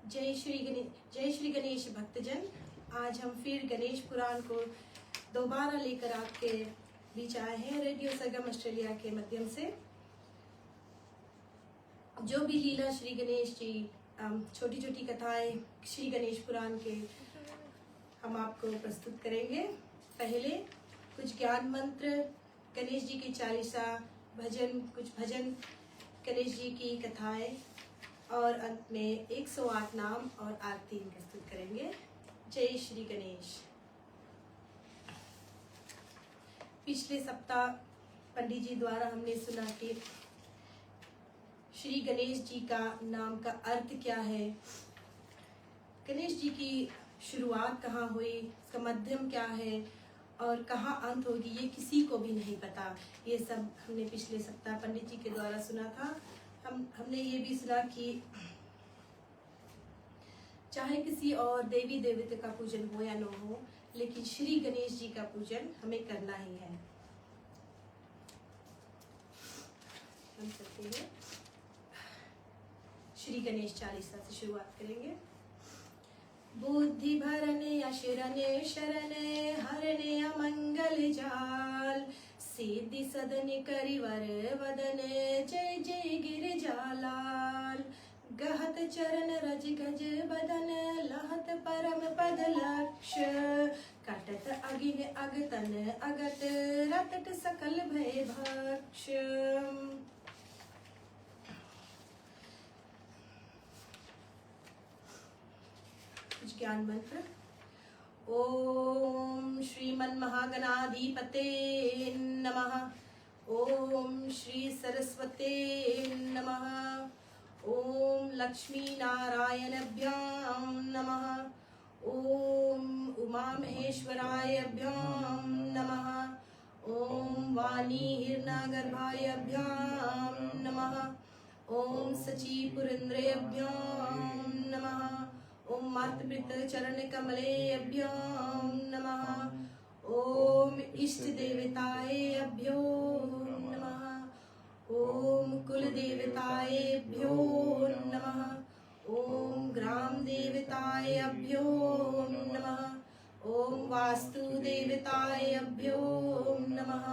जय श्री गणेश भक्तजन। आज हम फिर गणेश पुराण को दोबारा लेकर आपके बीच आए हैं रेडियो सरगम ऑस्ट्रेलिया के माध्यम से। जो भी लीला श्री गणेश जी, छोटी छोटी कथाएं श्री गणेश पुराण के हम आपको प्रस्तुत करेंगे। पहले कुछ ज्ञान मंत्र, गणेश जी की चालीसा, भजन, कुछ भजन, गणेश जी की कथाएं और अंत में 108 नाम और आरती प्रस्तुत करेंगे। जय श्री गणेश। पिछले सप्ताह पंडित जी द्वारा हमने सुना कि श्री गणेश जी का नाम का अर्थ क्या है, गणेश जी की शुरुआत कहाँ हुई, इसका मध्यम क्या है और कहाँ अंत होगी, ये किसी को भी नहीं पता। ये सब हमने पिछले सप्ताह पंडित जी के द्वारा सुना था। हमने ये भी सुना कि चाहे किसी और देवी देवता का पूजन हो या न हो, लेकिन श्री गणेश जी का पूजन हमें करना ही है। हम करते हैं श्री गणेश चालीसा से शुरुआत करेंगे। बुद्धि भरने अशरने शरणे हरने अमंगल जाल, सिद्धि सदन करिवर वदन जय जय गिरिजालाल। गहत चरण रज गज बदन लहत परम पद लक्ष्य, कटत अगिन अगतन अगत रटत सकल भय भक्ष। ज्ञान मंत्र। ओम श्रीमन्महागणाधिपते नमः। ओम श्री सरस्वते नमः। ओम लक्ष्मी नारायणभ्यां नमः। ओम उमा महेश्वरायभ्यां नमः। ओम वाणी हिरण्यगर्भायभ्यां नमः। ओम सचीपुरेन्द्रेभ्यां नमः। ओम मातृपित चरण कमलेभ्यो नमः। ओम इष्ट देवताएभ्यो नमः। ओम कुल देवताएभ्यो नमः। ओम ग्राम देवताएभ्यो नमः। ओम वास्तु देवताएभ्यो नमः।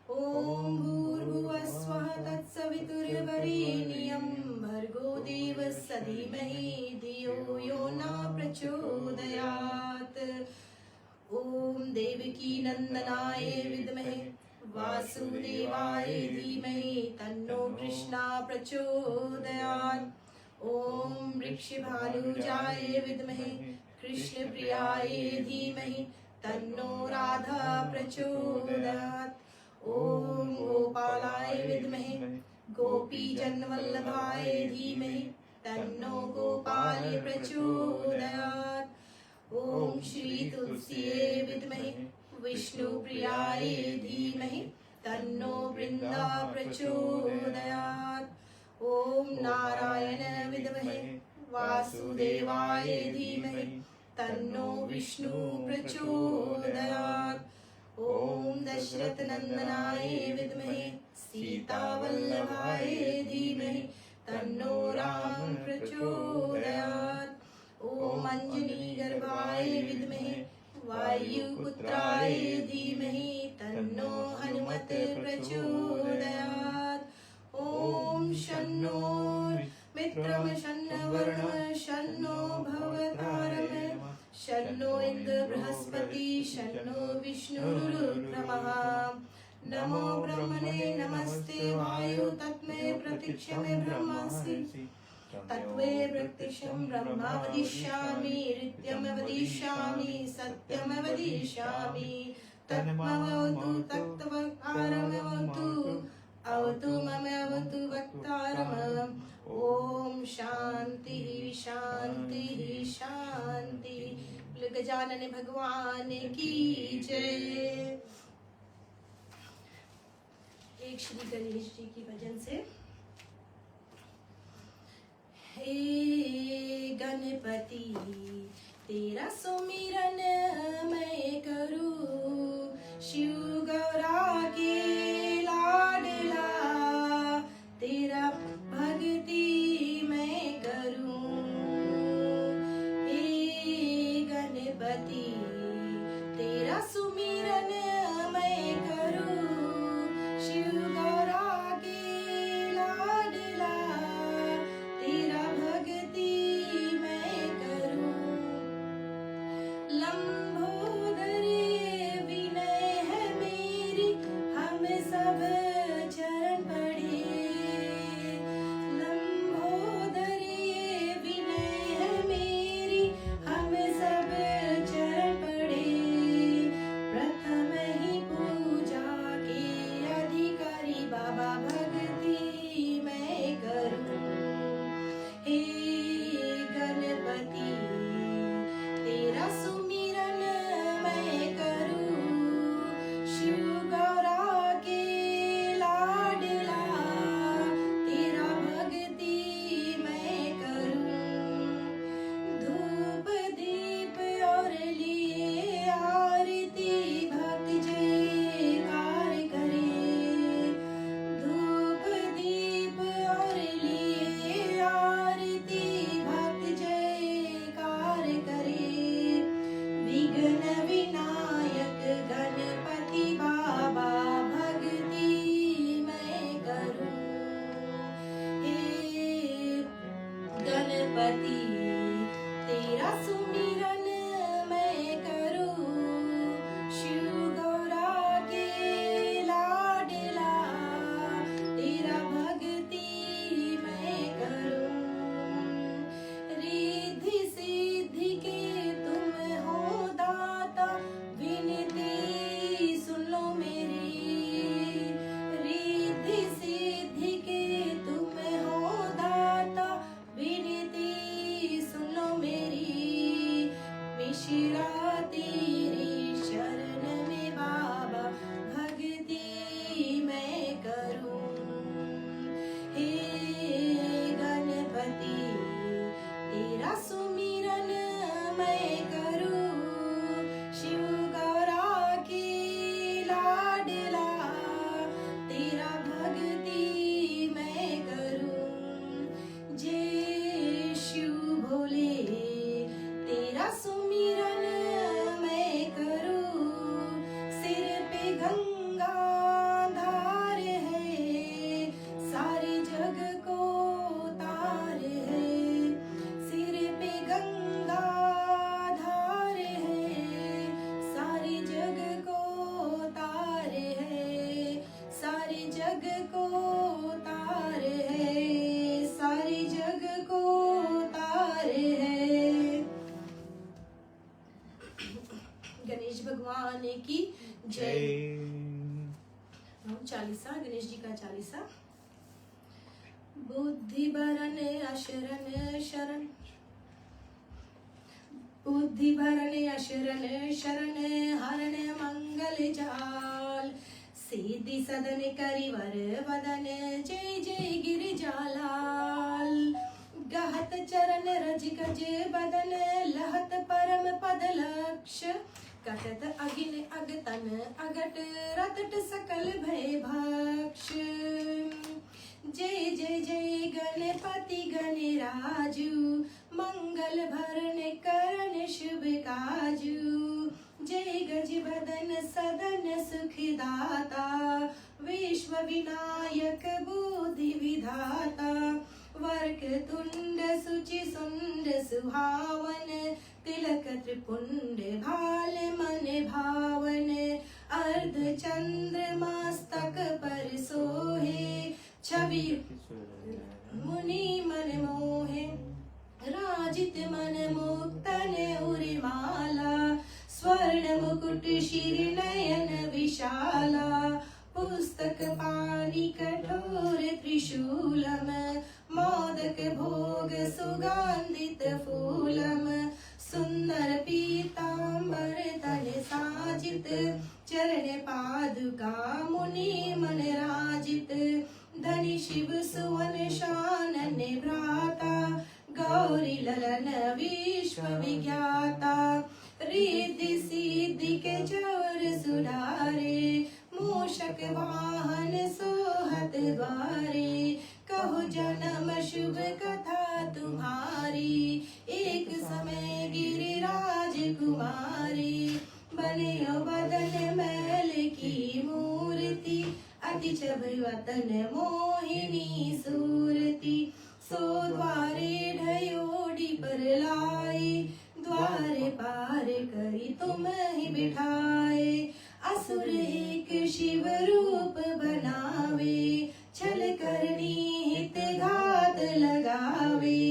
ओम भूर्भुवस्वः तत्सवितुर्वरेण्यं भर्गो देवस्य धीमहि धियो यो न प्रचोदयात्। ओम देवकी नंदनाय विद्महे वासुदेवाय धीमहि तन्नो कृष्णा प्रचोदयात्। ओम वृक्षभानुजाय विद्महे कृष्ण प्रियाय धीमहि तन्नो राधा प्रचोदयात्। ओम गोपालाय विद्महे गोपीजनवल्लभाय धीमहि तन्नो गोपाल प्रचोदयात्। ओम श्री तुलसीये विद्महे विष्णुप्रियाय धीमहि तन्नो वृंदा प्रचोदयात्। ओम नारायण विद्महे वासुदेवाय धीमहि तन्नो विष्णु प्रचोदयात्। ओम दशरथ नंदनाय विद्महे सीतावल्लभाय धीमहि तन्नो राम प्रचोदयात्। ओम अंजनी गर्भाय विद्महे वायुपुत्राय धीमहि तन्नो हनुमत प्रचोदयात्। ओम शन्नो मित्रं शन्नो वरुणः शन्नो भवतारः शन्नो इंद्र बृहस्पति शन्नो विष्णुरुक्रमः। नमो ब्रह्मणे नमस्ते वायु तत्मे प्रतीक्षमे ब्रह्मासि तत्वे प्रत्यक्षं ब्रह्म वदिष्यामि ऋत्यं वदिष्यामि सत्यं वदिष्यामि तत्मवतु तत्वकारमवतु अवतु ममवतु वक्तारम्। ओम शांति शांति शांति। गजानन भगवान की जय। एक श्री गणेश जी की भजन से। हे गणपति तेरा सुमिरन मैं करूं, शिव गौरा के लाडला तेरा भक्ति मैं करूं। गणपति तेरा सुमिरन मैं करूं, शिव गौरा के लाडला तेरा भक्ति मैं करूं। रिद्धि सिद्धि के तुम हो दाता, विनती सुन लो मेरी। रिद्धि सिद्धि के तुम हो दाता, विनती सुन लो मेरी। मिश्रा तेरी शरण में बाबा भक्ति मैं करूं। हे गणपति तेरा सुमिरन मैं करूं, शिव गौरा की लाडला तेरा भक्ति मैं करूं। जय शिव भोले तेरा सुमिरन मैं करूं। सिर पे गंगा धार है, सारे जग को तार है। सिर पे गंगा धार है, सारे जग को तार है। सारे जग को तार है, सारे जग को तार है। गणेश भगवान की जय। हम चालीसा, गणेश जी का चालीसा। बुद्धि भरन अशरण शरण, बुद्धि भरन अशरण शरण हरण मंगल जाल। सीधि सदन करिवर वदन, जय जय गिरिजालाल। गहत चरण रज गज बदन, लहत परम पद लक्ष्य। कटत अगिन अगतन अगट, रटत सकल भय भक्ष। जय जय जय गणपति गणराजू, मंगल भरण करण शुभ काजू। जय गज बदन सदन सुखदाता, विश्व विनायक बुद्धि विधाता। वर्क तुंड सुचि सुंड सुहावन, तिलक त्रिपुंड भाल मन भावन। अर्ध चंद्र मस्तक पर सोहे, छवि मुनि मन मोहे। राजित मन मुक्तन उर्माला, स्वर्ण मुकुट शिर नयन विशाला। पुस्तक पाणि कठोर त्रिशूलम, मोदक भोग सुगंधित फूलम। सुंदर पीतांबर तन साजित, चरण पादुका मुनि मन राजित। धनि शिव सुवन शानन भ्राता, गौरी ललन विश्व विज्ञाता। रिद्धि सिद्धि के चोर सुधारे, मूषक वाहन सोहत द्वारे। कहो जन्म शुभ कथा तुम्हारी, एक समय गिरिराज कुमारी। बने बदन मैल की मूर्ति, अति छवि वतन मोहिनी सूरति। सो द्वारे ढयोडी पर लाई, द्वारे पार करी तुम ही बिठाए। असुर एक शिव रूप बनावे, छल करनी हित घात लगावे।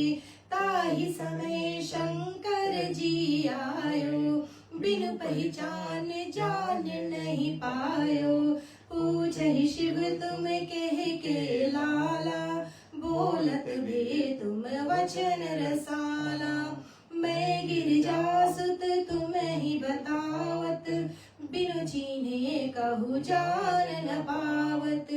ताहि समय शंकर जी आयो, बिन पहचान जान नहीं पायो। पूछहि शिव तुम कह के लाला, बोलत भे तुम वचन रसाला। मैं गिरिजासुत तुम ही बतावत, बिनु चीन्हे कहु जान न पावत।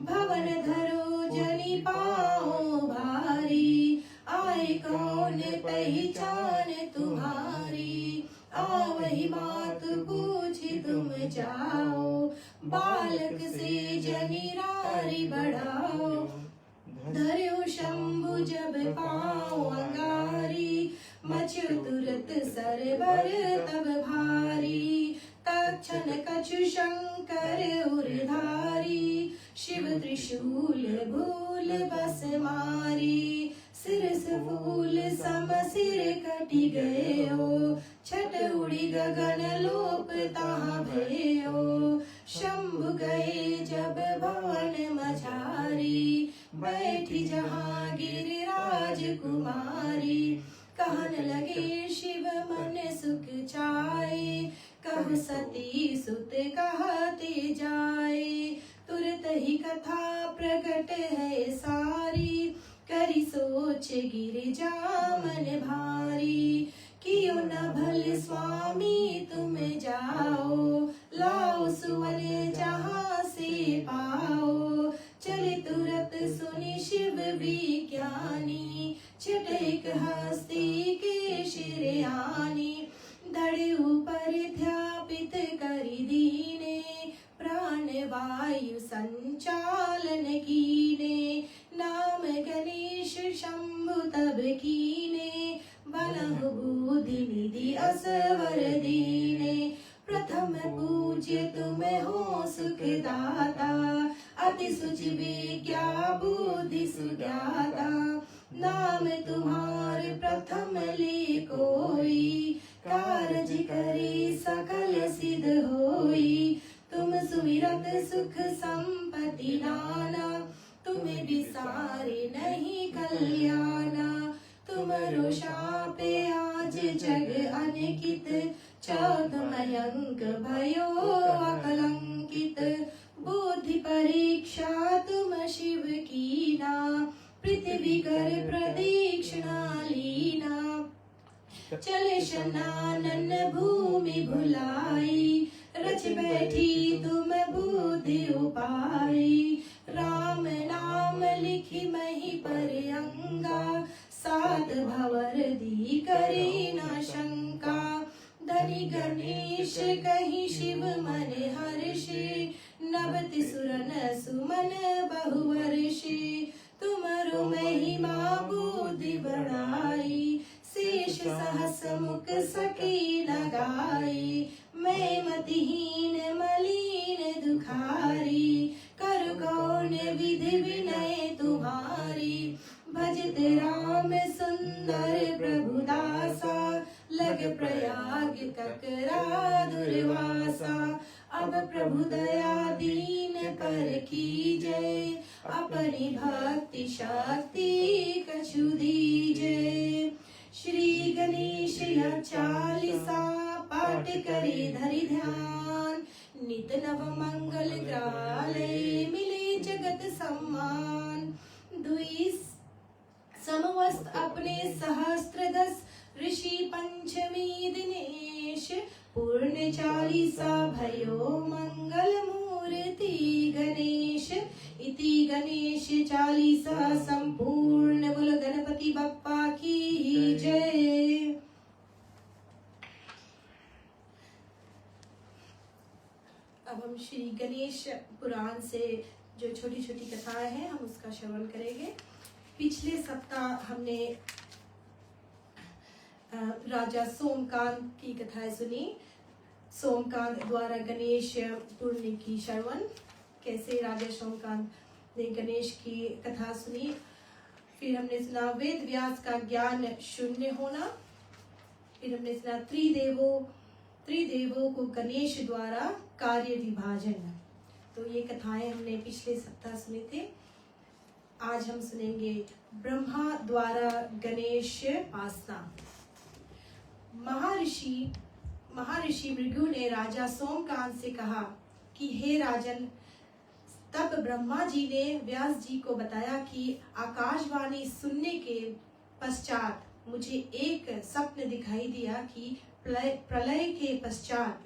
भवन धरो जनि पाओ भारी, आए कौन पहचान तुम्हारी। आवहि मात पूछी तुम जाओ, बालक से जनि रारी बढ़ाओ। धर्यो शंभु जब पाओ अंगारी, मचु तुरत सरबर तब भारी। तक्षण कछु शंकर उरधारी, शिव त्रिशूल भूल बस मारी। सिरस फूल कटि गयो, छट उड़ी गगन लोप ताहाँ भयो। शंभु गए जब भवन मझारी, बैठी जहाँ गिरिराज कुमारी। कहन लगे शिव मन सुख चाहे, कहु सती सुत कहते जाए। तुरत ही कथा प्रकट है सारी, करी सोच गिरिजा मन भारी। कियो न भल स्वामी तुम जाओ, लाओ सुवन जहाँ से पाओ। चले तुरत सुनि शिव विज्ञानी, छटक हस्ती के शिरयानी। धड़ ऊपर ध्यापित करि दीने, प्राण वायु संचालन कीने। नाम गणेश शंभु तब कीने, बनहु बुद्धि निधि असवर दीने। प्रथम पूज्य तुम हो सुखदाता, अति सुचि विज्ञा बुद्धि सुज्ञाता। नाम तुम्हारे प्रथम ले कोई, कारज करी सकल सिद्ध होई। तुम सुमिरत सुख संपत्ति नाना, तुम्हें विसारे नहीं कल्याणा। तुमरो शापे आज जग अनकित, चौथ मयंक भयो अकलंकित। बुद्धि परीक्षा तुम शिव कीना, पृथ्वी कर प्रदक्षिणा लीना। चले शनानन भूमि भुलाई, रच बैठी तुम बुद्धि उपाई। राम नाम लिखी मही पर अंगा, सात भवर दी करे न शंका। धनी गणेश कही शिव मन हर्षे, नवति सुरन सुमन बहुवर्षे। तुमरो महिमा बुद्धि बढ़ाई, शेष सहस मुख सकी न गाई। मैं मतिहीन मलिन दुखारी, कर कौन विधि विनय तुम्हारी। भजत राम सुंदर प्रभु दासा, लग प्रयाग ककरा दुर्वासा। अब प्रभु दया दीन पर कीजय, अपनी भक्ति शक्ति कछु दीजय। श्री गणेश चालीसा, पाठ करे धरि ध्यान। नित नव मंगल ग्रालय, मिले जगत सम्मान। दुई समवस्त अपने सहस्त्र दस, ऋषि पंचमी दिनेश। पूर्ण चालीसा भयो मंगल मूर्ति गणेश। इति गणेश चालीसा संपूर्ण। बोलो गणपति बप्पा की जय। अब हम श्री गणेश पुराण से जो छोटी छोटी कथाएं हैं हम उसका श्रवण करेंगे। पिछले सप्ताह हमने राजा सोमकांत की कथाएं सुनी। सोमकांत द्वारा गणेश पुराण की श्रवण, कैसे राजा सोमकांत ने गणेश की कथा सुनी। फिर हमने सुना वेद व्यास का ज्ञान शून्य होना। फिर हमने सुना त्रिदेवों को गणेश द्वारा कार्य विभाजन। तो ये कथाएं हमने पिछले सप्ताह सुने थे। आज हम सुनेंगे ब्रह्मा द्वारा गणेश पासना। महर्षि भृगु ने राजा सोमकांत से कहा कि हे राजन, तब ब्रह्मा जी ने व्यास जी को बताया कि आकाशवाणी सुनने के पश्चात मुझे एक स्वप्न दिखाई दिया कि प्रलय के पश्चात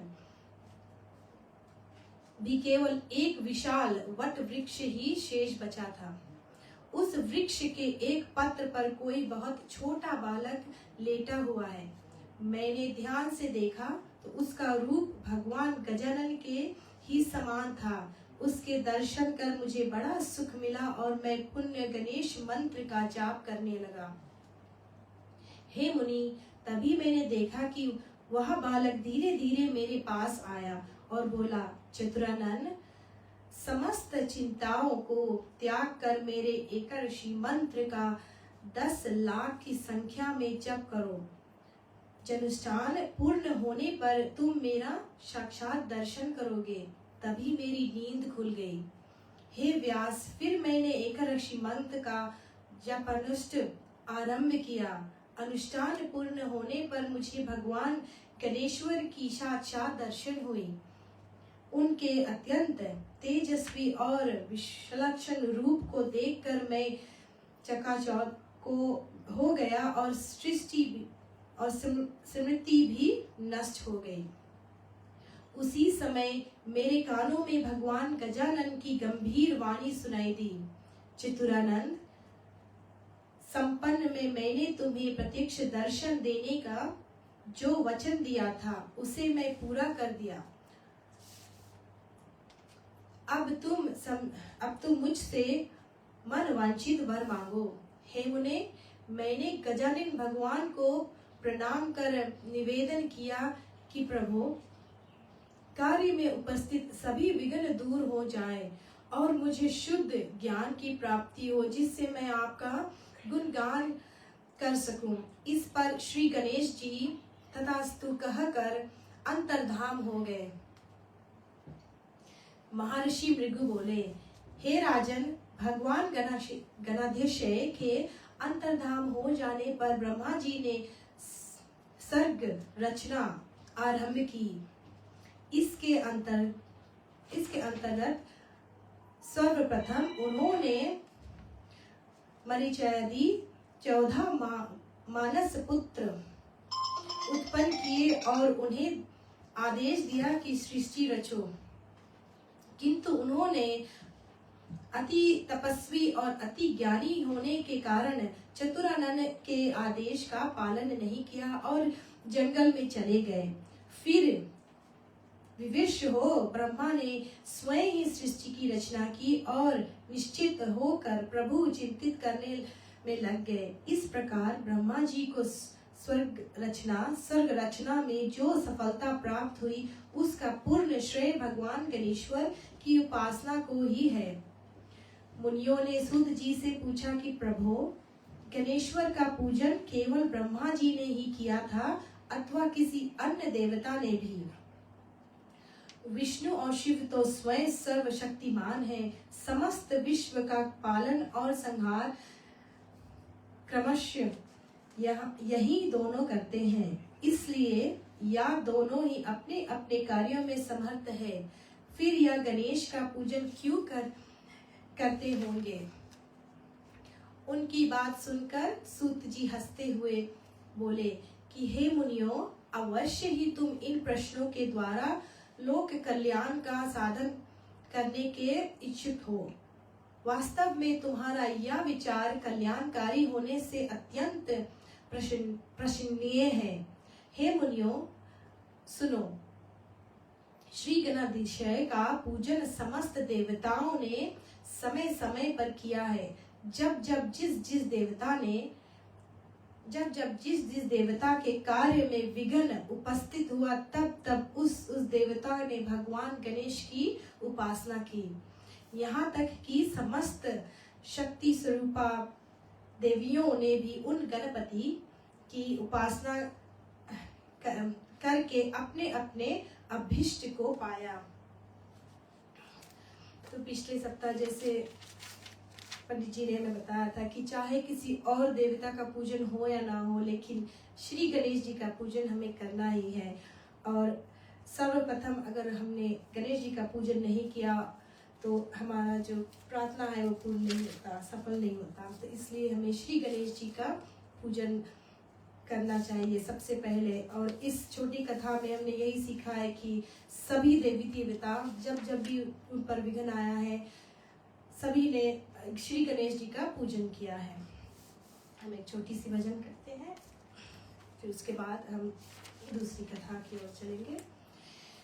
भी केवल एक विशाल वट वृक्ष ही शेष बचा था। उस वृक्ष के एक पत्र पर कोई बहुत छोटा बालक लेटा हुआ है। मैंने ध्यान से देखा तो उसका रूप भगवान गजानन के ही समान था। उसके दर्शन कर मुझे बड़ा सुख मिला और मैं पुण्य गणेश मंत्र का जाप करने लगा। हे मुनि, तभी मैंने देखा कि वह बालक धीरे धीरे मेरे पास आया और बोला, चतुरानन, समस्त चिंताओं को त्याग कर मेरे एकर्षि मंत्र का 10 लाख की संख्या में जप करो। जनुष्ठान पूर्ण होने पर तुम मेरा साक्षात दर्शन करोगे। तभी मेरी नींद खुल गई। हे व्यास, फिर मैंने एकादशी मंत्र का जपानुष्ठान आरंभ किया। अनुष्ठान पूर्ण होने पर मुझे भगवान गणेश्वर की साक्षात दर्शन हुई। उनके अत्यंत तेजस्वी और विलक्षण रूप को देखकर मैं चकाचौंध हो गया और सृष्टि और स्मृति भी नष्ट हो गई। उसी समय मेरे कानों में भगवान गजानन की गंभीर वाणी सुनाई दी। चित्तूरानंद संपन्न में मैंने तुम्हें प्रत्यक्ष दर्शन देने का जो वचन दिया था उसे मैं पूरा कर दिया। अब तुम मुझसे मन वांछित वर मांगो। हे मुने, मैंने गजानन भगवान को प्रणाम कर निवेदन किया कि प्रभु, कार्य में उपस्थित सभी विघ्न दूर हो जाएं और मुझे शुद्ध ज्ञान की प्राप्ति हो, जिससे मैं आपका गुणगान कर सकूं। इस पर श्री गणेश जी तथास्तु कहकर अंतर्धान हो गए। महर्षि भृगु बोले, हे राजन, भगवान गणाधीश के अंतर्धान हो जाने पर ब्रह्मा जी ने सर्ग रचना आरंभ की। इसके अंतर्गत सर्वप्रथम उन्होंने मरीचादि 14 मानस पुत्र उत्पन्न किए और उन्हें आदेश दिया कि सृष्टि रचो। किंतु उन्होंने अति तपस्वी और अति ज्ञानी होने के कारण चतुरानन के आदेश का पालन नहीं किया और जंगल में चले गए। फिर विवश हो ब्रह्मा ने स्वयं ही सृष्टि की रचना की और निश्चित होकर प्रभु चिंतित करने में लग गए। इस प्रकार ब्रह्मा जी को सर्ग रचना में जो सफलता प्राप्त हुई उसका पूर्ण श्रेय भगवान गणेश्वर की उपासना को ही है। मुनियों ने सूत जी से पूछा कि प्रभु, गणेश्वर का पूजन केवल ब्रह्मा जी ने ही किया था अथवा किसी अन्य देवता ने भी? विष्णु और शिव तो स्वयं सर्वशक्तिमान है, समस्त विश्व का पालन और संहार क्रमशः यही दोनों करते हैं। इसलिए या दोनों ही अपने अपने कार्यों में समर्थ है। फिर यह गणेश का पूजन क्यों करते होंगे? उनकी बात सुनकर सूत जी हंसते हुए बोले कि हे मुनियों, अवश्य ही तुम इन प्रश्नों के द्वारा लोक कल्याण का साधन करने के इच्छुक हो। वास्तव में तुम्हारा यह विचार कल्याणकारी होने से अत्यंत प्रशंसनीय है। हे मुनियों, सुनो, श्री गणाधीश का पूजन समस्त देवताओं ने समय समय पर किया है। जब जब जिस देवता के कार्य में विघ्न उपस्थित हुआ तब तब उस देवता ने भगवान गणेश की उपासना की। यहाँ तक कि समस्त शक्ति स्वरूपा देवियों ने भी उन गणपति की उपासना करके अपने अपने अभिष्ट को पाया। तो पिछले सप्ताह जैसे पंडित जी ने हमें बताया था कि चाहे किसी और देवता का पूजन हो या ना हो, लेकिन श्री गणेश जी का पूजन हमें करना ही है। और सर्वप्रथम अगर हमने गणेश जी का पूजन नहीं किया तो हमारा जो प्रार्थना है वो पूर्ण नहीं होता, सफल नहीं होता। तो इसलिए हमें श्री गणेश जी का पूजन करना चाहिए सबसे पहले। और इस छोटी कथा में हमने यही सीखा है कि सभी देवी देवता जब भी उन पर विघ्न आया है, सभी ने श्री गणेश जी का पूजन किया है। हम एक छोटी सी भजन करते हैं, फिर उसके बाद हम दूसरी कथा की ओर चलेंगे।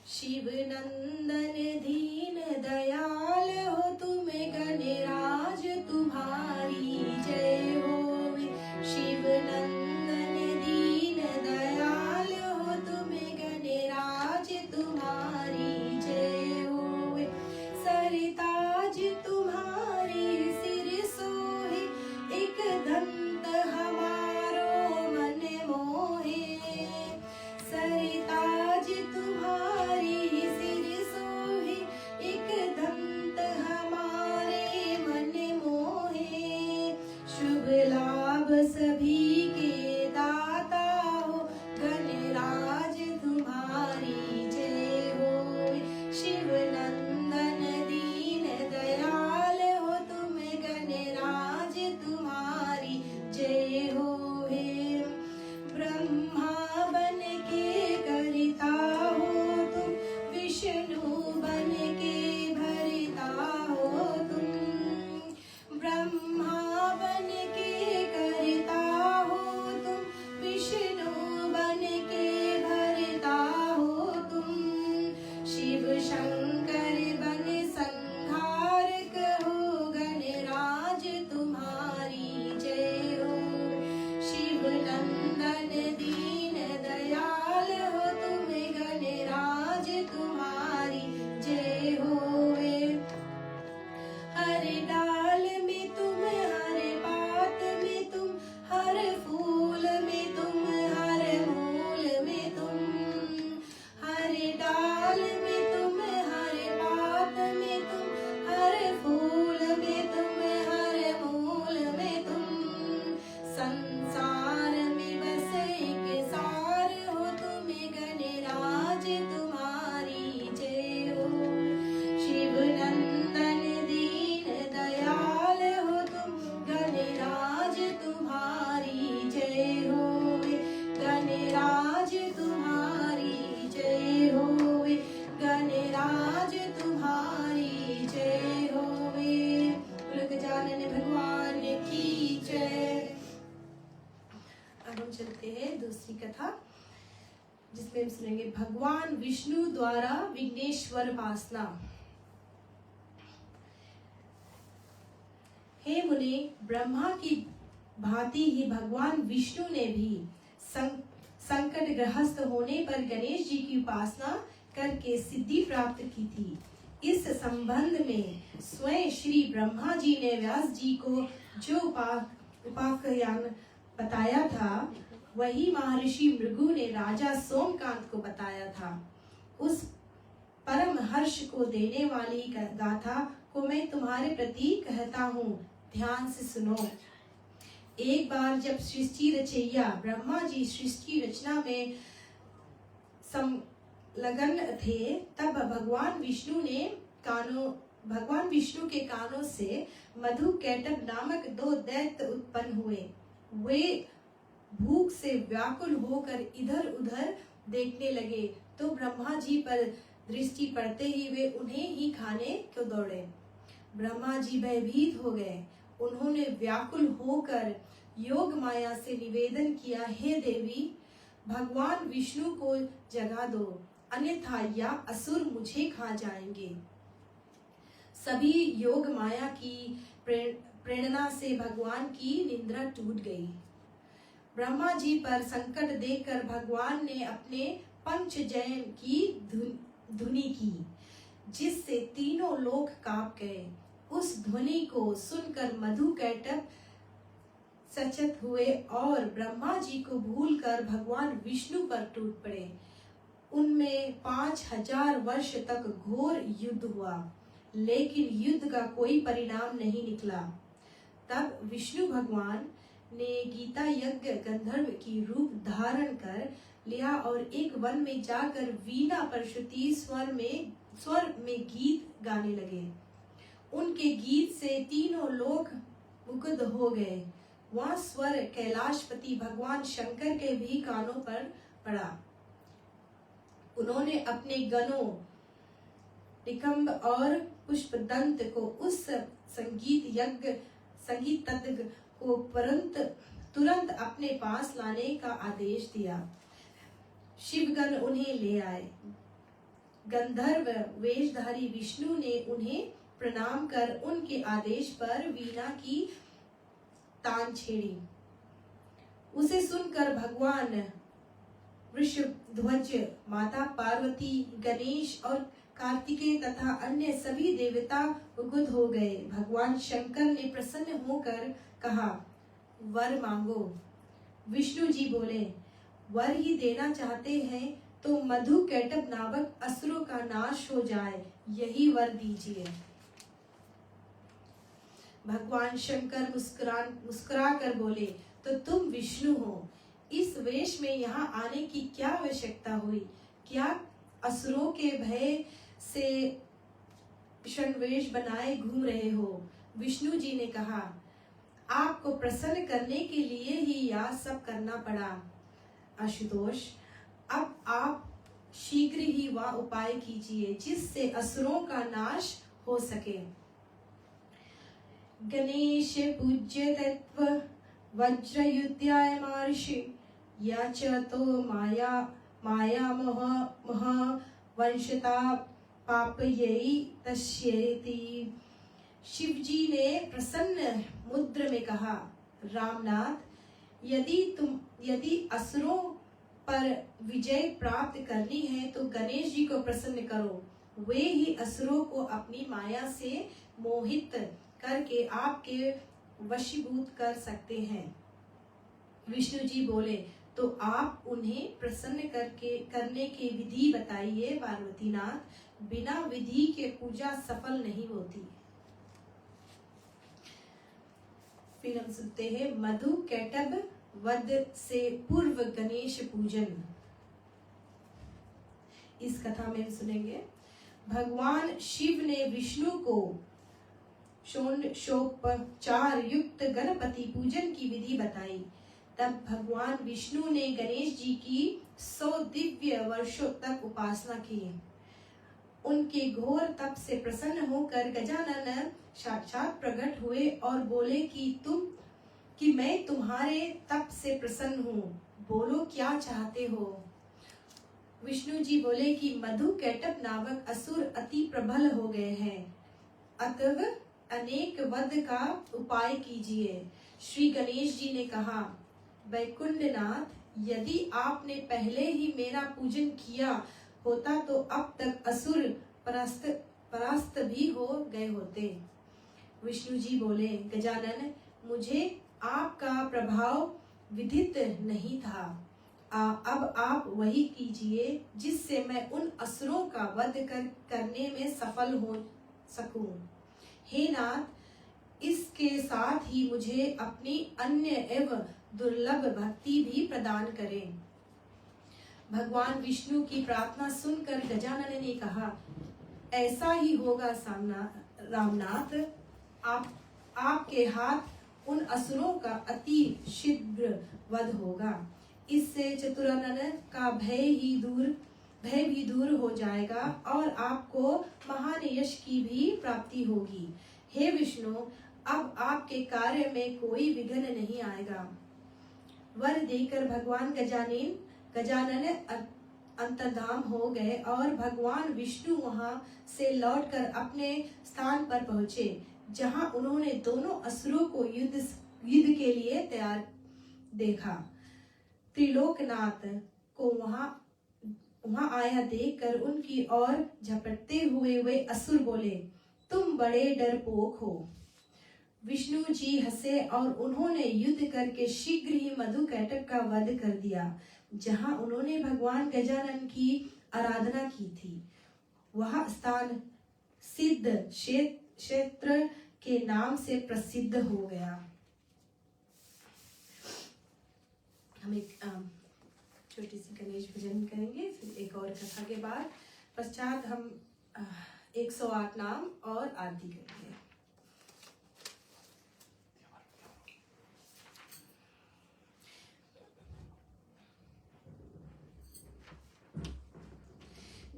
शिव नंदन दीन दयाल हो तुम गणराज तुम्हारी जय हो। शिव नंदन दीन दयाल हो तुम गणराज तुम्हारी जय हो। सरताज तुम्हारे सिर सोहे, एक दंत सभी के दाता हो, गणराज तुम्हारी जय हो। शिव नंदन दीन दयाल हो तुम, गणराज तुम्हारी जय हो। हे ब्रह्मा बन के करता हो तुम, विष्णु बन के भरता हो तुम। ब्रह्मा बन के करता हो तुम, विष्णु बन के भरता हो तुम। शिव शंकर बन संहारक हो, गणराज तुम्हारी जय हो। शिव नंदन दीन दयाल हो तुम, गणराज तुम्हारी जय हो। हर डाल में तुम, हर पात में तुम, हर फूल में तुम, हर मूल में तुम। हर डाल में तुम, हर पात में तुम, हर फूल में तुम, हर मूल में तुम। संसार में बस एक सार हो तुम, गणराज तुम्हारी जय हो। शिव नंदन दीन दयाल हो तुम, गणराज तुम्हारी जय हो। गणराज तुम्हारी जय हो, गणराज तुम्हारी जय हो। गजानन भगवान की जय। अब हम चलते हैं दूसरी कथा, जिसमें हम सुनेंगे भगवान विष्णु द्वारा विघ्नेश्वर उपासना। हे मुने, ब्रह्मा की भांति ही भगवान विष्णु ने भी संकट ग्रस्त होने पर गणेश जी की उपासना करके सिद्धि प्राप्त की थी। इस संबंध में स्वयं श्री ब्रह्मा जी ने व्यास जी को जो उपाख्यान बताया था, वही महर्षि भृगु ने राजा सोमकांत को बताया था। उस परम हर्ष को देने वाली गाथा को मैं तुम्हारे प्रति कहता हूँ, ध्यान से सुनो। एक बार जब सृष्टि रचैया ब्रह्मा जी सृष्टि रचना में संलग्न थे, तब भगवान विष्णु के कानों से मधु कैटभ नामक 2 दैत्य उत्पन्न हुए। वे भूख से व्याकुल होकर इधर उधर देखने लगे, तो ब्रह्मा जी पर दृष्टि पड़ते ही वे उन्हें ही खाने को दौड़े। ब्रह्मा जी भयभीत हो गए। उन्होंने व्याकुल होकर योग माया से निवेदन किया, हे देवी, भगवान विष्णु को जगा दो, अन्यथा या असुर मुझे खा जाएंगे। सभी योग माया की प्रेरणा से भगवान की निद्रा टूट गई। ब्रह्मा जी पर संकट देखकर भगवान ने अपने पंचजयन की ध्वनि की, जिससे तीनों लोक कांप गए। उस ध्वनि को सुनकर मधु कैटभ सचेत हुए और ब्रह्मा जी को भूलकर भगवान विष्णु पर टूट पड़े। उनमें 5000 वर्ष तक घोर युद्ध हुआ, लेकिन युद्ध का कोई परिणाम नहीं निकला। तब विष्णु भगवान ने गीता यज्ञ गंधर्व की रूप धारण कर लिया और एक वन में जाकर वीणा पर श्रुति स्वर में गीत गाने लगे। उनके गीत से तीनों लोग मुग्ध हो गए। वह स्वर कैलाशपति भगवान शंकर के भी कानों पर पड़ा। उन्होंने अपने गणों निकंब और पुष्पदंत को उस संगीत तत्व को तुरंत अपने पास लाने का आदेश दिया। शिवगण उन्हें ले आए। गंधर्व वेशधारी विष्णु ने उन्हें प्रणाम कर उनके आदेश पर वीणा की तान छेड़ी। उसे सुनकर भगवान वृषध्वज, माता पार्वती, गणेश और कार्तिकेय तथा अन्य सभी देवता मुग्ध हो गए। भगवान शंकर ने प्रसन्न होकर कहा, वर मांगो। विष्णु जी बोले, वर ही देना चाहते हैं तो मधु कैटभ नामक असुरों का नाश हो जाए, यही वर दीजिए। भगवान शंकर मुस्कुरा कर बोले, तो तुम विष्णु हो। इस वेश में यहाँ आने की क्या आवश्यकता हुई? क्या असुरों के भय से वेश बनाए घूम रहे हो? विष्णु जी ने कहा, आपको प्रसन्न करने के लिए ही यह सब करना पड़ा आशुतोष। अब आप शीघ्र ही वह उपाय कीजिए जिससे असुरों का नाश हो सके। गणेश पूज्य तत्व वज्रयुध्याय महर्षि याच तो माया मोह वंशता पापयैः तस्येति। शिवजी ने प्रसन्न मुद्र में कहा, रामनाथ, यदि असुरों पर विजय प्राप्त करनी है तो गणेश जी को प्रसन्न करो। वे ही असुरों को अपनी माया से मोहित करके आपके वशीभूत कर सकते हैं। विष्णु जी बोले, तो आप उन्हें प्रसन्न करने की विधि बताइए पार्वतीनाथ। बिना विधि के पूजा सफल नहीं होती। फिर हम सुनते हैं मधु कैटभ वध से पूर्व गणेश पूजन। इस कथा में सुनेंगे, भगवान शिव ने विष्णु को षोडशोपचार युक्त गणपति पूजन की विधि बताई। तब भगवान विष्णु ने गणेश जी की 100 दिव्य वर्षों तक उपासना की। उनके घोर तप से प्रसन्न होकर गजानन साक्षात प्रकट हुए और बोले कि मैं तुम्हारे तप से प्रसन्न हूँ, बोलो क्या चाहते हो। विष्णु जी बोले कि मधु कैटभ नामक असुर अति प्रबल हो गए हैं, अतः अनेक वध का उपाय कीजिए। श्री गणेश जी ने कहा, वैकुंठनाथ, यदि आपने पहले ही मेरा पूजन किया होता तो अब तक असुर परास्त भी हो गए होते। विष्णु जी बोले, गजानन, मुझे आपका प्रभाव विदित नहीं था। अब आप वही कीजिए जिससे मैं उन असुरों का वध करने में सफल हो सकूं। हे नाथ, इसके साथ ही मुझे अपनी अन्य एवं दुर्लभ भक्ति भी प्रदान करें। भगवान विष्णु की प्रार्थना सुनकर गजानन ने कहा, ऐसा ही होगा रामनाथ। आपके हाथ उन असुरों का अति शीघ्र वध होगा। इससे चतुरानन का भय भी दूर हो जाएगा और आपको महान यश की भी प्राप्ति होगी। हे विष्णु, अब आपके कार्य में कोई विघ्न नहीं आएगा। वर देकर भगवान गजानन अंतर्धान हो गए और भगवान विष्णु वहां से लौटकर अपने स्थान पर पहुंचे, जहां उन्होंने दोनों असुरों को युद्ध के लिए तैयार देखा। त्रिलोकनाथ को वहां आया देखकर उनकी ओर झपटते हुए वे असुर बोले, तुम बड़े डरपोक हो। विष्णु जी हंसे और उन्होंने युद्ध करके शीघ्र ही मधु कैटभ का वध कर दिया। जहां उन्होंने भगवान गजानन की आराधना की थी, वह स्थान सिद्ध क्षेत्र के नाम से प्रसिद्ध हो गया। हम एक छोटी सी गणेश भजन करेंगे, फिर एक और कथा के बाद पश्चात हम 108 नाम और आरती करेंगे।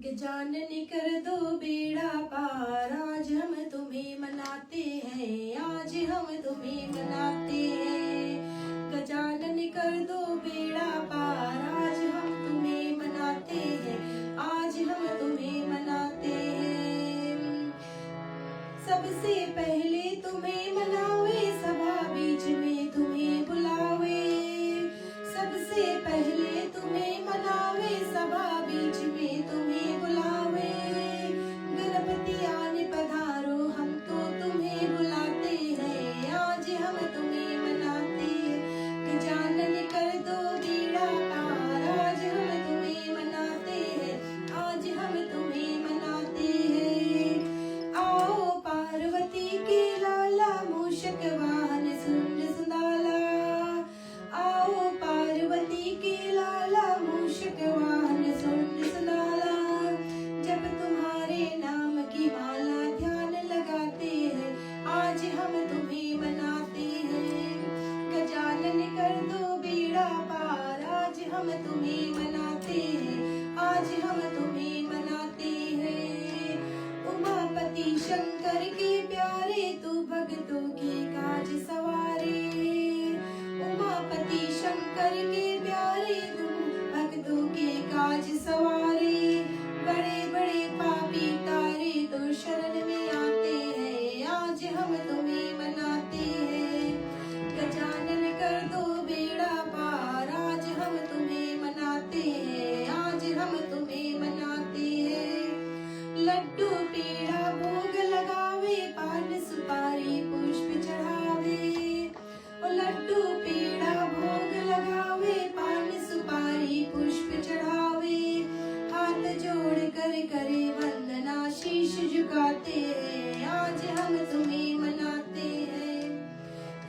गजानन कर दो बेड़ा पार, आज हम तुम्हें मनाते हैं, आज हम तुम्हें मनाते हैं। गजानन कर दो बेड़ा पार, आज हम तुम्हें मनाते हैं, आज हम तुम्हें मनाते हैं। सबसे पहले तुम्हें मनावे, सभा बीच में तुम्हें बुलावे। सबसे पहले तुम्हें मनावे, सभा बीच में तुम्हें बुलावे। गणपति आने पधारो, हम तो तुम्हें बुलाते हैं, आज हम तुम्हें मनाते हैं। गजानन कर हम तुम्हें मनाते हैं, आज हम तुम्हें मनाते हैं। उमापति शंकर के प्यारे तू भक्तों के काज सवारे, उमापति शंकर के प्यारे तू भक्तों के काज सवारे। बड़े बड़े पापी तारे तो शरण में आते हैं, आज हम तुम्हें मनाते हैं। गजानन कर दो बेड़ा पार, आज हम तुम्हें मनाते हैं, आज हम तुम्हें मनाते हैं। लड्डू पेड़ा भोग लगावे, पान सुपारी पुष्प चढ़ावे, और लड्डू पेड़ा भोग लगावे, पान सुपारी पुष्प चढ़ावे। हाथ जोड़ कर करे वंदना, शीश झुकाते हैं, आज हम तुम्हें मनाते हैं।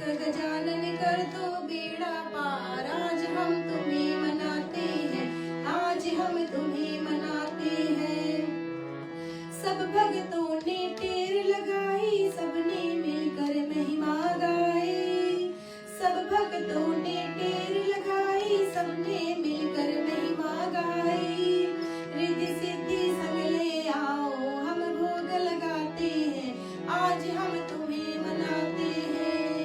गजानन कर दो बेड़ा पार, आज हम तुम्हें मनाते हैं, आज हम तुम्हें मनाते हैं। सब भक्तों ने टेर लगाई, सबने मिलकर महिमा गाई, सब भक्तों ने टेर लगाई, सबने मिलकर महिमा गाई। रिद्धि सिद्धि संग ले आओ, हम भोग लगाते हैं, आज हम तुम्हें मनाते हैं।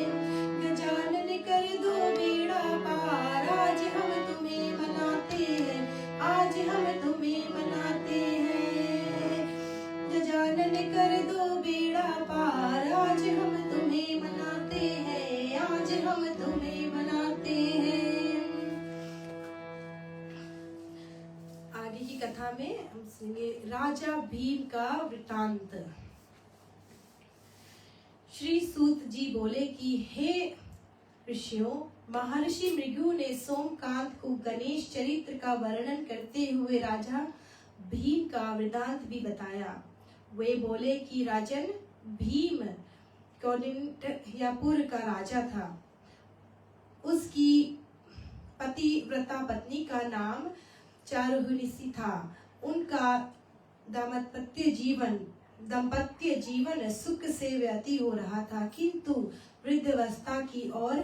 गजानन कर दो बेड़ा पार, आज हम तुम्हें मनाते हैं, आज हम तुम्हें मनाते हैं। गजानन कर दो बेड़ा पार, आज हम तुम्हें मनाते हैं, आज हम तुम्हें मनाते हैं। आगे की कथा में हम सुनेंगे राजा भीम का वृतांत। श्री सूत जी बोले कि हे ऋषियों, महर्षि भृगु ने सोमकांत को गणेश चरित्र का वर्णन करते हुए राजा भीम का वृतांत भी बताया। वे बोले कि राजन, भीम कौंडिन्यपुर का राजा था। उसकी पतिव्रता पत्नी का नाम चारुनिसी था। उनका दाम्पत्य जीवन सुख से व्यतीत हो रहा था, किंतु वृद्धावस्था की और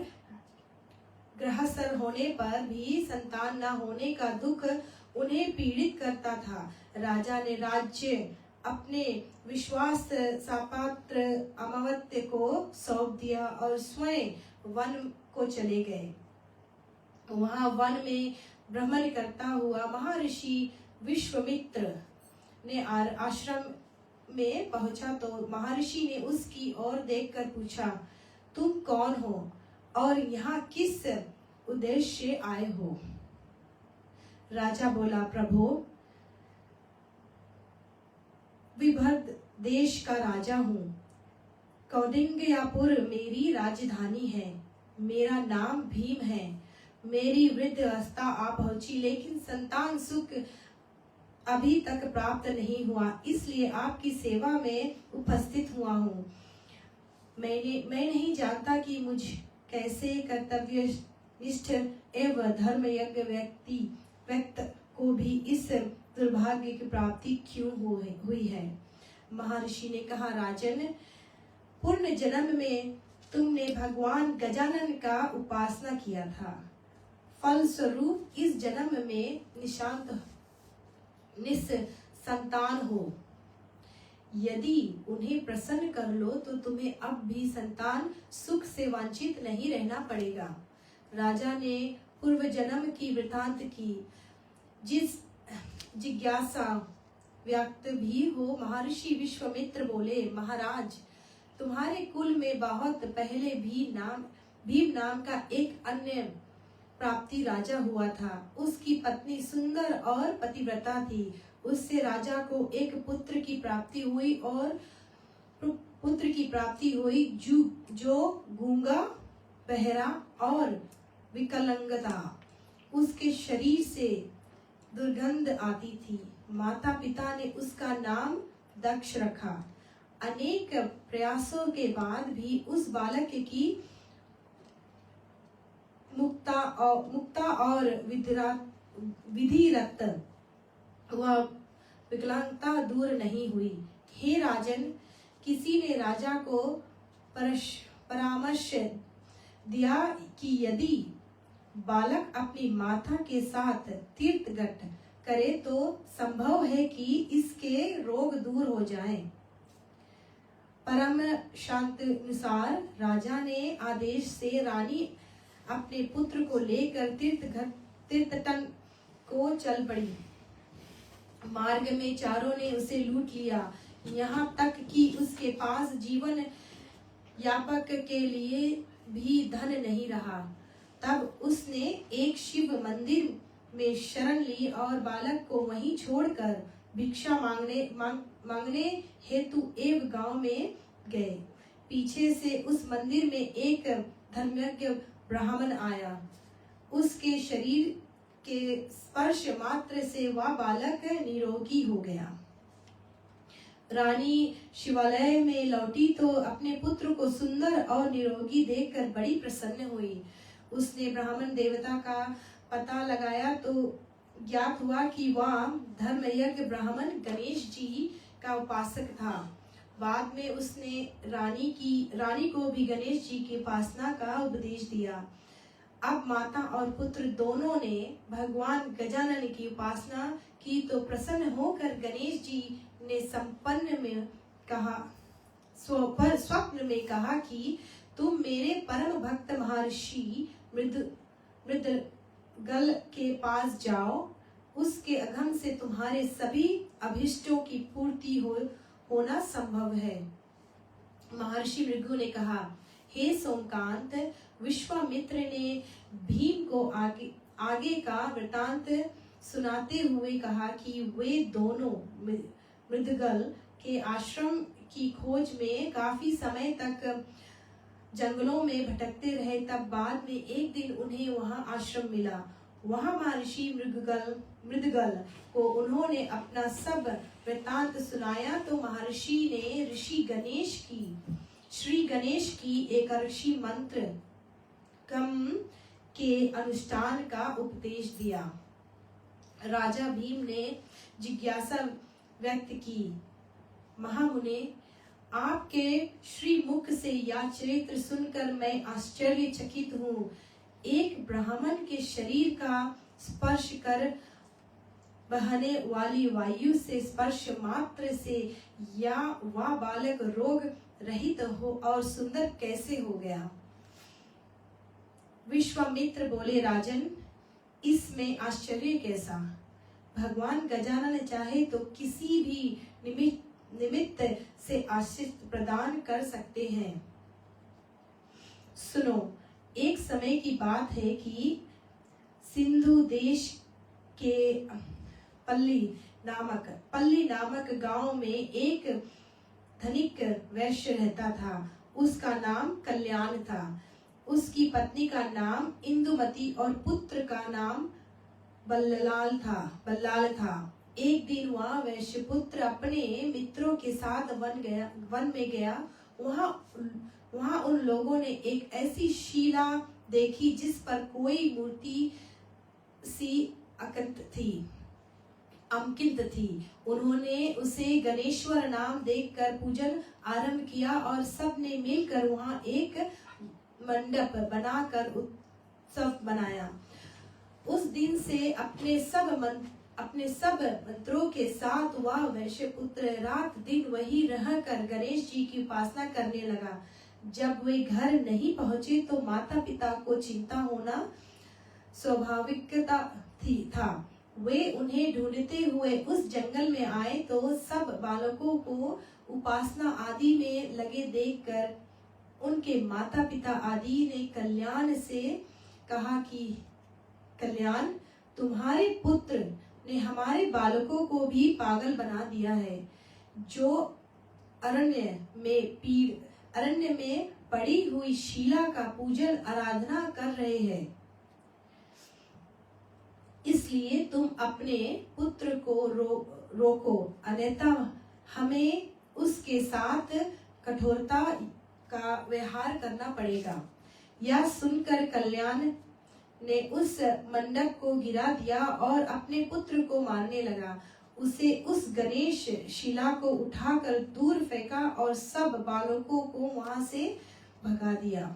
ग्रहस्थ होने पर भी संतान न होने का दुख उन्हें पीड़ित करता था। राजा ने राज्य अपने विश्वास पात्र अमावत्य को सौंप दिया और स्वयं वन को चले गए। वहां वन में भ्रमण करता हुआ महर्षि विश्वामित्र ने आश्रम में पहुंचा तो महर्षि ने उसकी ओर देखकर पूछा, तुम कौन हो और यहाँ किस उद्देश्य से आए हो? राजा बोला, प्रभु, विदर्भ देश का राजा हूँ। कौंडिन्यपुर मेरी राजधानी है। मेरा नाम भीम है। मेरी वृद्धावस्था आ पहुंची, लेकिन संतान सुख अभी तक प्राप्त नहीं हुआ, इसलिए आपकी सेवा में उपस्थित हुआ हूँ। मैं नहीं जानता कि मुझ कैसे कर्तव्यनिष्ठ एवं धर्मयज्ञ व्यक्ति को भी इस दुर्भाग्य की प्राप्ति क्यों हुई है। महर्षि ने कहा, राजन, पूर्ण जन्म में तुमने भगवान गजानन का उपासना किया था। फलस्वरूप इस जन्म में निसंतान हो। यदि उन्हें प्रसन्न कर लो तो तुम्हें अब भी संतान सुख से वंचित नहीं रहना पड़ेगा। राजा ने पूर्व जन्म की वृतांत की जिस जिज्ञासा व्यक्त भी हो। महर्षि विश्वामित्र बोले, महाराज, तुम्हारे कुल में बहुत पहले भीम नाम का एक अन्य प्राप्ति राजा हुआ था। उसकी पत्नी सुंदर और पतिव्रता थी। उससे राजा को एक पुत्र की प्राप्ति हुई जो गूंगा, बहरा और विकलांग था। उसके शरीर से दुर्गंध आती थी। माता पिता ने उसका नाम दक्ष रखा। अनेक प्रयासों के बाद भी उस बालक की मुक्ता और विधिरत वह विकलांगता दूर नहीं हुई। हे राजन, किसी ने राजा को परामर्श दिया कि यदि बालक अपनी माता के साथ तीर्थगट करे तो संभव है कि इसके रोग दूर हो जाएं। परम शांतानुसार राजा ने आदेश से रानी अपने पुत्र को लेकर तीर्थटन को चल पड़ी। मार्ग में चारों ने उसे लूट लिया, यहाँ तक कि उसके पास जीवन यापक के लिए भी धन नहीं रहा। तब उसने एक शिव मंदिर में शरण ली और बालक को वहीं छोड़कर भिक्षा मांगने हेतु एक गांव में गए। पीछे से उस मंदिर में एक धर्मज्ञ ब्राह्मण आया। उसके शरीर के स्पर्श मात्र से वह बालक निरोगी हो गया। रानी शिवालय में लौटी तो अपने पुत्र को सुंदर और निरोगी देखकर बड़ी प्रसन्न हुई। उसने ब्राह्मण देवता का पता लगाया तो ज्ञात हुआ कि वह धर्मयज्ञ ब्राह्मण गणेश जी का उपासक था। बाद में उसने रानी को भी गणेश जी की उपासना का उपदेश दिया। अब माता और पुत्र दोनों ने भगवान गजानन की उपासना की तो प्रसन्न होकर गणेश जी ने स्वप्न में कहा कि तुम मेरे परम भक्त महर्षि मृदगल के पास जाओ, उसके अगम से तुम्हारे सभी अभिष्टों की पूर्ति होना संभव है। महर्षि भृगु ने कहा, हे सोमकांत, विश्वामित्र ने भीम को आगे का वृतांत सुनाते हुए कहा कि वे दोनों मृदगल के आश्रम की खोज में काफी समय तक जंगलों में भटकते रहे। तब बाद में एक दिन उन्हें वहां आश्रम मिला। वहां महर्षि मृदगल को उन्होंने अपना सब वृतांत सुनाया तो महर्षि ने श्री गणेश की एकादशी मंत्र कम के अनुष्ठान का उपदेश दिया। राजा भीम ने जिज्ञासा व्यक्त की, महामुने, आपके श्री मुख से यह चरित्र सुनकर मैं आश्चर्यचकित हूँ। एक ब्राह्मण के शरीर का स्पर्श कर बहने वाली वायु से स्पर्श मात्र से या वह बालक रोग रहित हो और सुंदर कैसे हो गया। विश्वामित्र बोले, राजन, इसमें आश्चर्य कैसा। भगवान गजानन चाहे तो किसी भी निमित्त से आशीष प्रदान कर सकते हैं। सुनो, एक समय की बात है कि सिंधु देश के पल्ली नामक गांव में एक धनिक वैश्य रहता था। उसका नाम कल्याण था। उसकी पत्नी का नाम इंदुमती और पुत्र का नाम बल्लाल था। एक दिन वह वैश्य पुत्र अपने मित्रों के साथ वन में गया। वहां उन लोगों ने एक ऐसी शिला देखी जिस पर कोई मूर्ति सी अंकित थी। उन्होंने उसे गणेश्वर नाम देकर पूजन आरंभ किया और सब ने मिलकर वहां एक मंडप बनाकर उत्सव मनाया। उस दिन से अपने सब मंत्रों के साथ वह वैश्य पुत्र रात दिन वही रहकर गणेश जी की उपासना करने लगा। जब वे घर नहीं पहुंचे तो माता पिता को चिंता होना स्वाभाविकता था। वे उन्हें ढूंढते हुए उस जंगल में आए तो सब बालकों को उपासना आदि में लगे देखकर उनके माता पिता आदि ने कल्याण से कहा कि कल्याण, तुम्हारे पुत्र ने हमारे बालकों को भी पागल बना दिया है, जो अरण्य में पड़ी हुई शिला का पूजन आराधना कर रहे हैं। इसलिए तुम अपने पुत्र को रोको, अन्यथा हमें उसके साथ कठोरता का व्यवहार करना पड़ेगा। यह सुनकर कल्याण ने उस मंडप को गिरा दिया और अपने पुत्र को मारने लगा। उसे उस गणेश शिला को उठाकर दूर फेंका और सब बालकों को वहां से भगा दिया।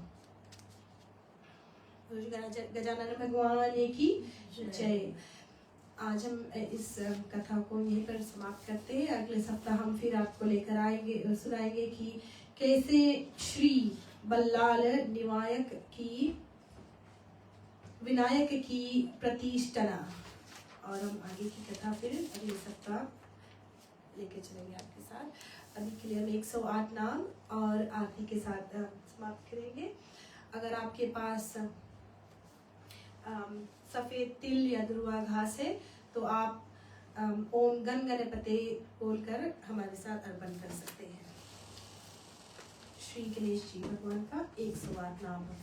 गजानन भगवान की जय। आज हम इस कथा को यहीं पर समाप्त करते हैं। अगले सप्ताह हम फिर आपको लेकर आएंगे, सुनाएंगे कि कैसे श्री बल्लाल विनायक की प्रतिष्ठा। और हम आगे की कथा फिर अगले सप्ताह लेके चलेंगे आपके साथ। अभी के लिए हम 108 नाम और आरती के साथ समाप्त करेंगे। अगर आपके पास सफेद तिल या दुर्वा घास है तो आप ओम गण गणपते बोलकर हमारे साथ अर्पण कर सकते हैं। श्री गणेश जी भगवान का 108 नाम है।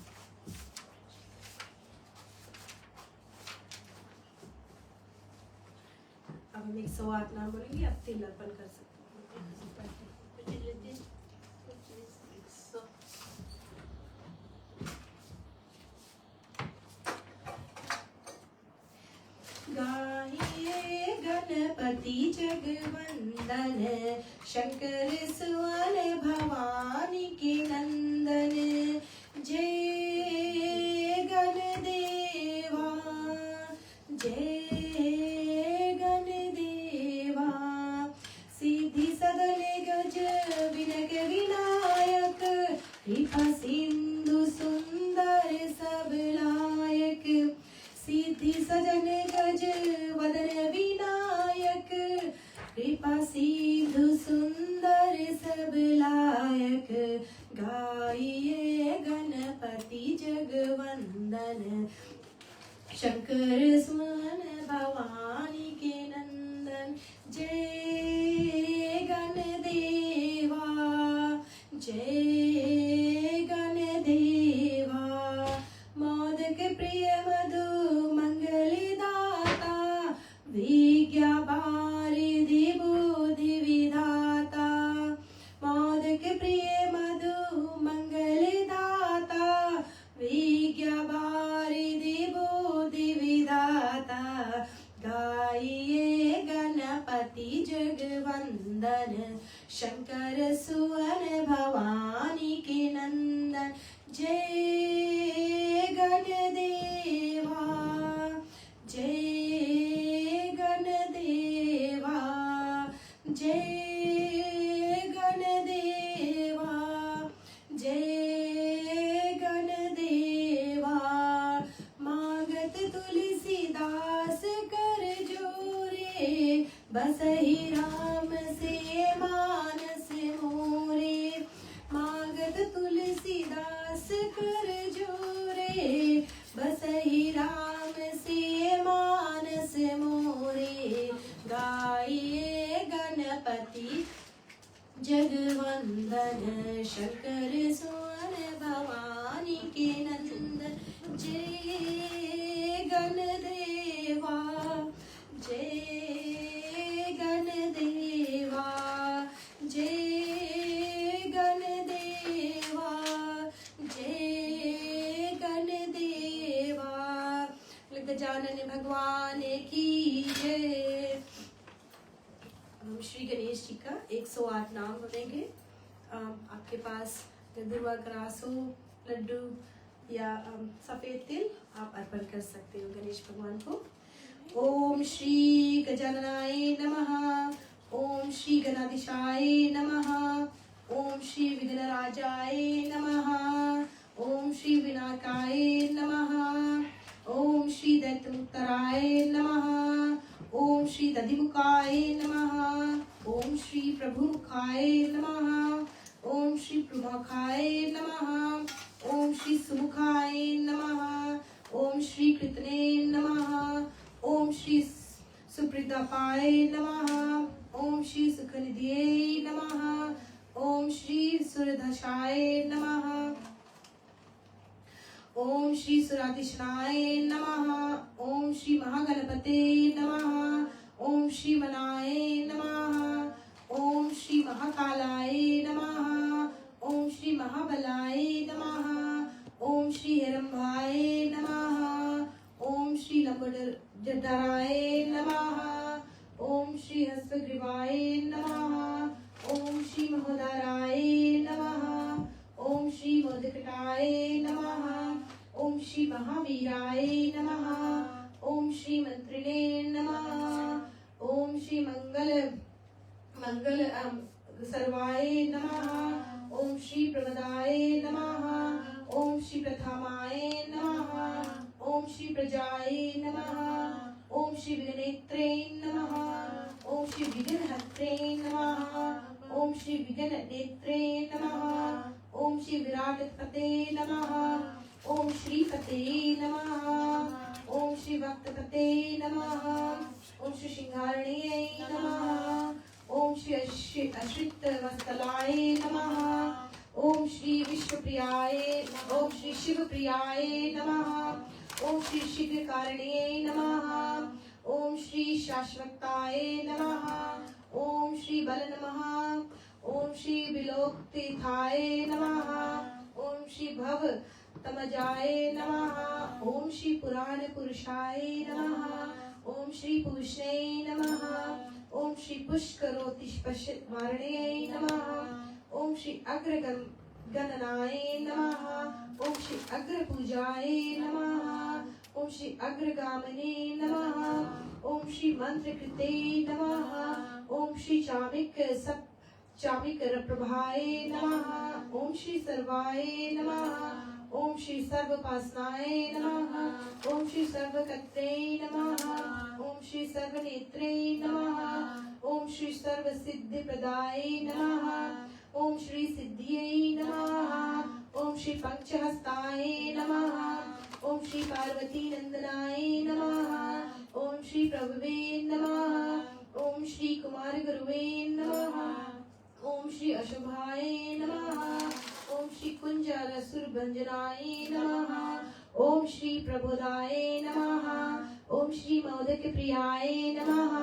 अब हम 108 नाम बोलेंगे, आप तिल अर्पण कर सकते हैं। गाइए गणपति जगवंदन, शंकर सुवन भवानी के नंदन। जय गणदेवा, जय गणदेवा। सिद्धि सदन गज विनक विनायक, कृपा सिंधु सुंदर सब लायक। सिद्धि सजन गज वदन विनायक, कृपा सिंधु सुंदर सब लायक। गाइए गणपति जगवंदन, शंकर सुवन भवानी के नंदन। जय गणदेवा, जय गणदेवा। मोदक प्रिय मधु मंगलदाता, विज्ञा वारिधि बुद्धि विधाता। मोदक प्रिय मधु मंगलदाता, विज्ञा वारिधि बुद्धि विधाता। गाइए गणपति जगवंदन, शंकर सुवन भवानी के नंदन। जय गणदेवा, जय गणदेवा, जय गणदेवा, जय गणदेवा। मांगत तुलसीदास कर जोरे, बसहि राम से मानस मोरे। मांगत तुलसीदास कर जोरे, बसहि राम से मानस मोरे। गाइए गणपति जगवंदन, शंकर सुवन भवानी के नंदन। जय गणदेवा, जय गणदेवा, जय गणदेवा, जय गणदेवा। गजानन भगवान की जय। हम श्री गणेश जी का 108 नाम बोलेंगे। आपके पास दुर्वा ग्रास हो, लड्डू या सफेद तिल आप अर्पण कर सकते हो गणेश भगवान को। ओम श्री गजाननाय नमः, ओम श्री गणाधीशाय नमः, ओम श्री विघ्नराजाय नमः, ओम श्री विनायकाय नमः, ओम श्री दैत्यमुक्तराय नमः, ओम श्री दधिमुखाय नमः, ओम श्री प्रभुमुखाय नमः, ओम श्री प्रमुखाय नमः, ओम श्री सुमुखाय नमः, ओम श्री कृतने नमः, ओम श्री सुप्रतापाय नमः, ओम श्री सुखनिधिये नमः, ओम श्री सुरधशाय नमः, ओम श्री सुराधिशनाय नमः, ओम श्री महागणपते नमः, ओम श्री मनाय नमः, ओम श्री महाकालाय नमः, ओम श्री महाबलाय नमः, ओम श्री हिरंभाय नमः, ओम श्री लंबोदराय नमः, ओम श्री हस्तग्रीवाय नमः, ओम श्री महोदराय नमः, ओम श्री मोदकटाय नमः, ओम ओम श्री महावीराय नमः। ओम श्री मंत्रिणे नमः। ओम श्री मंगल सर्वाय नमः। ओम श्री प्रमदाय नमः। ओम श्री प्रथमाय नमः। ओम श्री प्रजाय नमः। ओम श्री विघ्नेत्रे नमः। ओम श्री विघ्नहत्रे नमः। ओम श्री विघ्ननेत्रे नमः। ओम श्री विराटपते नमः। ओम श्री पते नमः। ओम श्री भक्तपते नमः। ओम श्री सिंहारण्ये नमः। ओम श्री अश्रित वत्सलाय नमः। ओम श्री विश्वप्रियाय ओम श्री शिवप्रियाय नमः। ओम श्री शीघ्रकारिण्ये नमः। ओम श्री शाश्वताय नमः। ओम श्री बल नमः। ओम श्री विलोकतीर्थाय नमः। ओम श्री भव तमजाय नमः। ओम श्री पुराण पुरुषाय नमः। ओम श्री पूष्णे नमः। ओम श्री पुष्करोतिष्पशवारणे नमः। ओम श्री अग्रगणनाय नमः। ओम श्री अग्रपूजाय नमः। ओम श्री अग्रगामिने नमः। ओम श्री मंत्रकृते नमः। ओम श्री चामिक प्रभाय नमः। ओम श्री सर्वाय नमः। ओम श्री सर्वपासनाय नमः। ओम श्री सर्वकर्त्रे नमः। ओम श्री सर्वनेत्रे नमः। ओम श्री सर्वसिद्धिप्रदाय नमः। ओम श्री सिद्धियै नमः। ओम श्री पंचहस्ताय नमः। ओम श्री पार्वती नंदनाय नमः। ओम श्री प्रभवे नमः। ओम श्री कुमार गुरुवे नमः। ओम श्री अशुभाय नमः। ओम श्री कुंजरसुरभंजनाय नमः। ओम श्री प्रबोधाय नमः। ओम श्री मोदक प्रियाय नमः।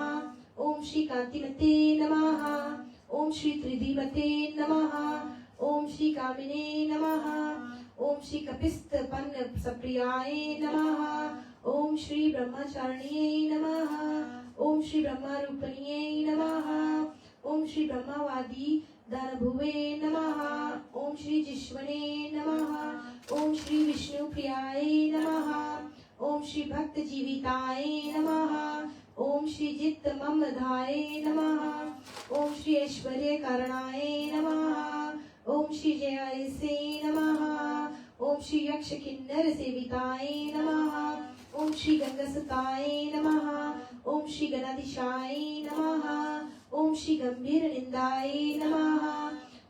ओम श्री कांतिमते नमः। ओम श्री त्रिदिमते नमः। ओम श्री कामिने नमः। ओम श्री कपिस्तपन्न सप्रियाय नमः। ओम श्री ब्रह्मचारिण्ये नमः। ओम श्री ब्रह्मरूपिण्ये नमः। ओम श्री ब्रह्मवादी दानभुवे नमः। ओम श्री जिष्वने नमः। ओम श्री विष्णु प्रियाय नमः। ओम श्री भक्त जीविताय नमः। ओम श्री जित ममधाय नमः। ओम श्री ऐश्वर्य कारणाय नमः। ओम श्री जयायसे नमः। ओम श्री यक्ष किन्नर सेविताय नमः। ओम श्री गंगसुताय नमः। ओम श्री गणाधीशाय नमः। ओम श्री गंभीर निंदाय नमः।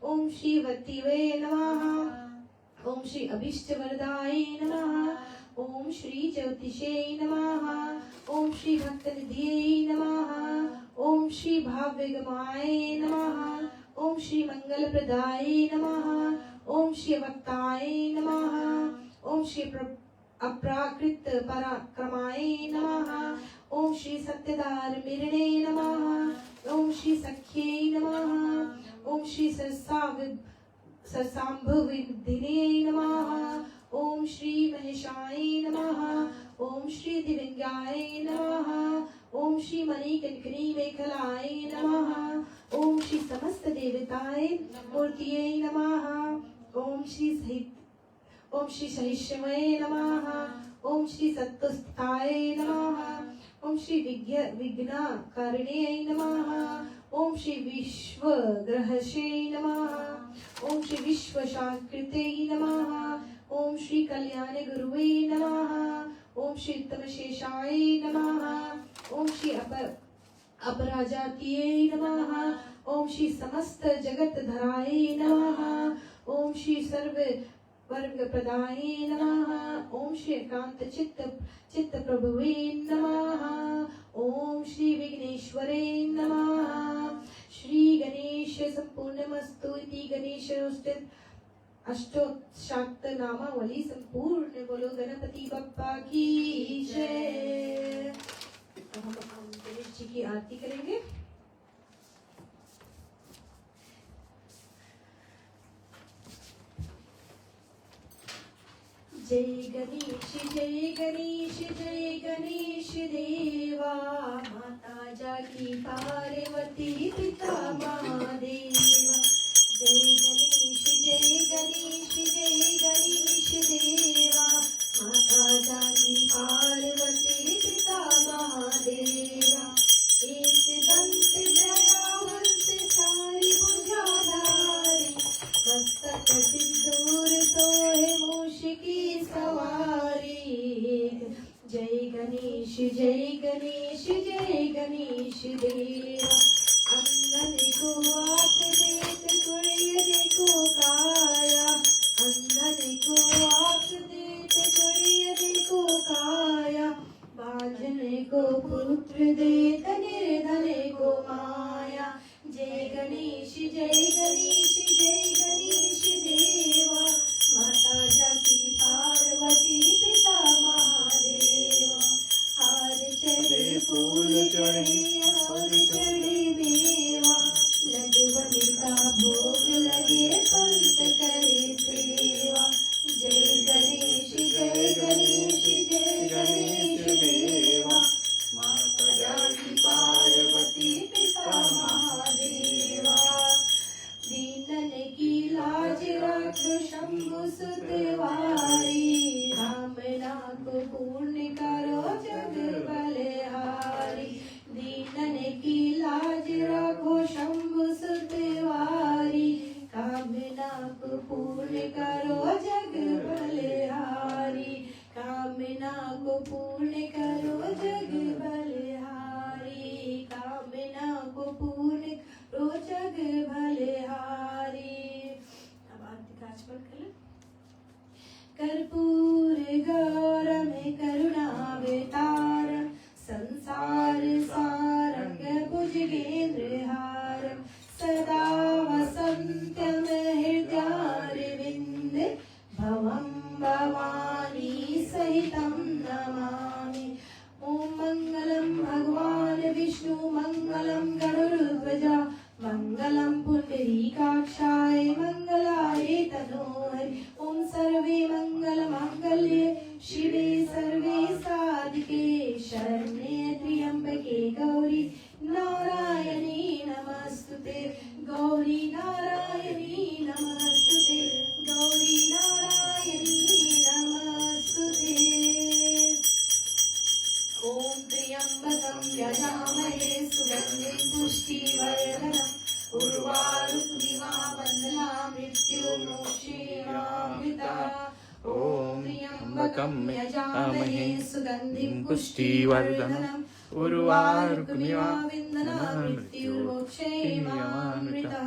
ओम श्री वत्तिवे नमः। ओम श्री अभिष्ट वरदाय नमः। ओम श्री ज्योतिषे नमः। ओम श्री भक्त निधिये नमः। ओम श्री भावविगमाय नमः। ओम श्री मंगल प्रदाय नमः। ओम श्री वक्ताय नमः। ओम श्री अप्राकृत पराक्रमाय नमः। ओम श्री सत्यदार मिरणे नमः। ओम श्री सख्ये नमः। ओम श्री सरसाम्भविधिने नमः। ओम श्री महेशाय नमः। ओम श्री दिव्यांगाय नमः। ओम श्री मणिकंकणी मेखलाय नमः। ओम श्री समस्त देवताय मूर्तिये नमः। ओम श्री सहिष्णवे नमः। ओम श्री सत्तुस्थाय नमः। ओम श्री विघ्नकारिणे नमः। ओम श्री विश्वग्रहशे नमः। ओम श्री विश्वशाकृते नमः। ओम श्री कल्याण गुरुवे नमः। ओम श्री तमशेषाय नमः। ओम श्री अपराजातीये नमः। ओम श्री समस्त जगत धराय नमः। ओम श्री सर्व वर्ग प्रदाय नमः। ओम श्री एकांत चित्त प्रभुवे नमः। ओम श्री विघ्नेश्वरे नमः। श्री गणेश संपूर्णमस्तु इति गणेश अष्टोत्शाक्त नामावली संपूर्ण। बोलो गणपति बप्पा की जय। हम गणेश जी की आरती करेंगे। जय गणेश जय गणेश जय गणेश देवा। माता जागी पार्वती पिता महादेवा। जय गणेश जय गणेश जय गणेश देवा। गणेश जय गणेश जय गणेश देवा। अंगन को आप देत कुड़ियन को काया, अंगन को आप देत कुड़ियन को काया। बांझन को पुत्र देत निर्धन को माया। जय गणेश जय गणेश जय गणेश देवा। माता जाकी पार्वती पिता महादेवा। हार चढ़े फूल चढ़े और चढ़े मेवा। लड्डू का भोग लगे पंत करे सेवा। जय गणेश जय गणेश जय गणेश देवा। माता जाकी पार्वती पिता महादेवा। दीनन की लाज रख शंभु सुत वारी। कामना को पूर्ण करो जग बलिहारी। दीनन की लाज रखो शंभु सुत वारी। कामना को पूर्ण करो जग बलिहारी। कामना को पूर्ण करो जग बलिहारी। कामना को पूर्ण करो जग बलिहारी। अब आरती का आचमन कर लो। कर्पूर गौरम करुणावतारम। संसार सारंग भुजगेन्द्रहारम। सदा वसन्त्यं हृदयारविन्दे। भवं भवानी सहितं नमामि। ओम मंगलम भगवान विष्णु मंगलम गरुड़ध्वजा। मंगलम पुंडरीकाक्षाय मंगलाय तनोहरि। ओम सर्वे मंगल मांगल्ये शिवे सर्वे साधिके। शरण्ये त्र्यंबके गौरी नारायणी नमस्तुते। गौरी नारायणी नमस्तुते। गौरी नारायणी नमस्तुते। ओम त्र्यंबकं यजामहे सुगंधिं पुष्टिवर्धनम्। उर्वारुकमिव वन्दना मृत्युर्मोक्षेमामृता। ओम त्र्यंबकं यजामहे सुगंधिं पुष्टिवर्धनम्। उर्वारुकमिव वन्दना मृत्युर्मोक्षेमामृता।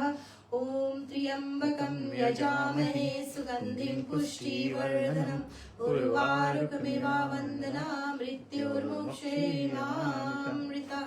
ओम त्र्यंबकं यजामहे सुगंधिं पुष्टिवर्धनम्। उर्वारुकमिव वन्दना मृत्युर्मोक्षेमामृता।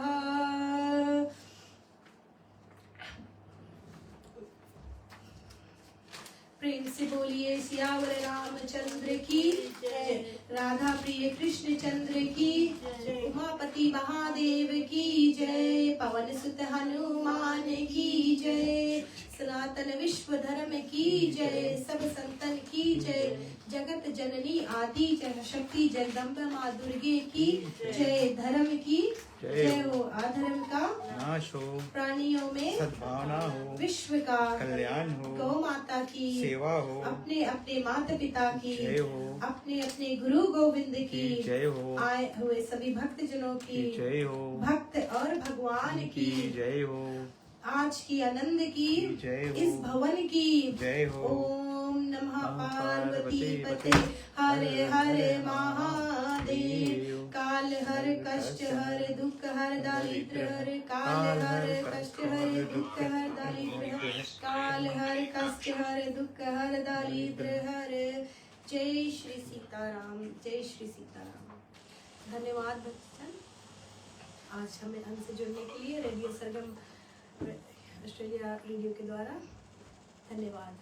प्रेम से बोलिए सियावर रामचंद्र की जय। राधा प्रिय कृष्ण चंद्र की जय। उमापति महादेव की जय। पवन सुत हनुमान की जय। सनातन विश्व धर्म की जय। सब संतन की जय। जगत जननी आदि शक्ति जगदम्बा माँ दुर्गे की जय। धर्म की जय हो। अधर्म का नाश हो। प्राणियों में सद्भावना हो। विश्व का कल्याण हो। गौ माता की सेवा हो। अपने अपने माता पिता की जय हो। अपने अपने गुरु गोविंद की जय हो। आए हुए सभी भक्त जनों की जय हो। भक्त और भगवान की जय हो। आज की आनंद की जय हो। इस भवन की जय हो। ओम नमः पार्वती पते हरे हरे महादेव। काल हर कष्ट हर दुख हर दारिद्र हर। काल हर कष्ट हर दुख हर दारिद्र हर। काल हर कष्ट हर दुख हर दारिद्र हर। जय श्री सीताराम। जय श्री सीताराम। धन्यवाद भक्तजन आज हमें हमसे जुड़ने के लिए रेडियो सरगम ऑस्ट्रेलिया रेडियो के द्वारा। धन्यवाद।